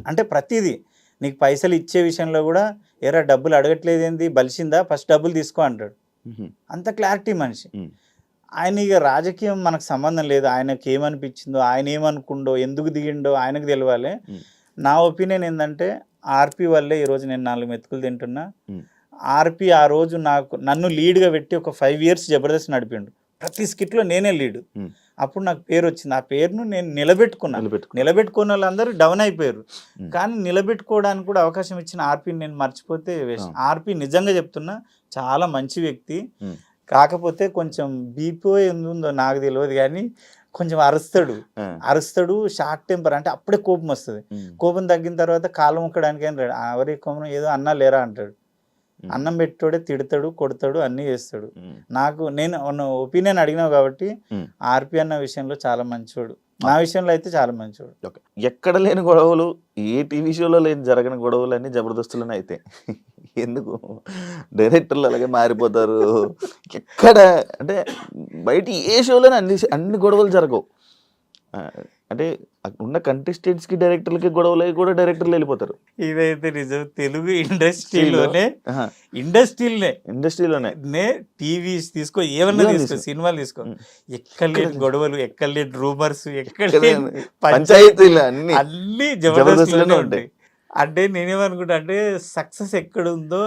అంటే ప్రతిదీ. నీకు పైసలు ఇచ్చే విషయంలో కూడా ఎరా డబ్బులు అడగట్లేదు ఏంది బలిసిందా ఫస్ట్ డబ్బులు తీసుకో అంటాడు. ఉమ్. అంత క్లారిటీ మనిషి. ఉమ్. ఆయన ఇక రాజకీయం మనకు సంబంధం లేదు. ఆయనకి ఏమనిపించిందో ఆయన ఏమనుకుండో ఎందుకు దిగిండో ఆయనకు తెలియాలి. ఉమ్. నా ఒపీనియన్ ఏంటంటే ఆర్పి వల్లే ఈరోజు నేను 4 మెతుకులు తింటున్నా. ఉమ్. ఆర్పి ఆ రోజు నన్ను లీడ్గా పెట్టి ఒక 5 years జబర్దస్త్ నడిపిండు. ప్రతి స్కిట్లో నేనే లీడ్. ఉమ్. అప్పుడు నాకు పేరు వచ్చింది. ఆ పేరును నేను నిలబెట్టుకున్న వాళ్ళందరూ డౌన్ అయిపోయారు. కానీ నిలబెట్టుకోవడానికి కూడా అవకాశం ఇచ్చిన ఆర్పిని నేను మర్చిపోతే వేస్ట్. ఆర్పి నిజంగా చెప్తున్నా చాలా మంచి వ్యక్తి. కాకపోతే కొంచెం బీపీ ఉందో నాకు తెలియదు కానీ కొంచెం అరుస్తాడు షార్ట్ టెంపర్. అంటే అప్పుడే కోపం వస్తుంది. కోపం తగ్గిన తర్వాత కాలం ముక్కడానికి ఎవరి కోపం ఏదో అన్నా లేరా అంటాడు. అన్నం పెట్టోడే తిడతాడు కొడతాడు అన్నీ చేస్తాడు. నేను ఒపీనియన్ అడిగినావు కాబట్టి ఆర్పి అన్న విషయంలో చాలా మంచోడు. నా విషయంలో అయితే చాలా మంచోడు. ఎక్కడ లేని గొడవలు, ఏ టీవీ షోలో లేని జరగని గొడవలు అన్ని జబర్దస్తులోనే అయితే ఎందుకు డైరెక్టర్లు అలాగే మారిపోతారు? ఎక్కడ అంటే బయట ఏ షోలోనే అన్ని గొడవలు జరగవు. అంటే ఉన్న కంటెస్టెంట్స్కి డైరెక్టర్లకి గొడవలు కూడా డైరెక్టర్లు వెళ్ళిపోతారు. ఇదైతే నిజం. తెలుగు ఇండస్ట్రీలోనే టీవీస్ తీసుకో ఏమన్నా తీసుకో సినిమాలు తీసుకో ఎక్కడ లేని గొడవలు ఎక్కడ లేని రూమర్స్ ఎక్కడ పంచాయతీలు అన్ని జబర్దస్త్లోనే ఉంటాయి. అంటే నేనేమనుకుంటా అంటే సక్సెస్ ఎక్కడ ఉందో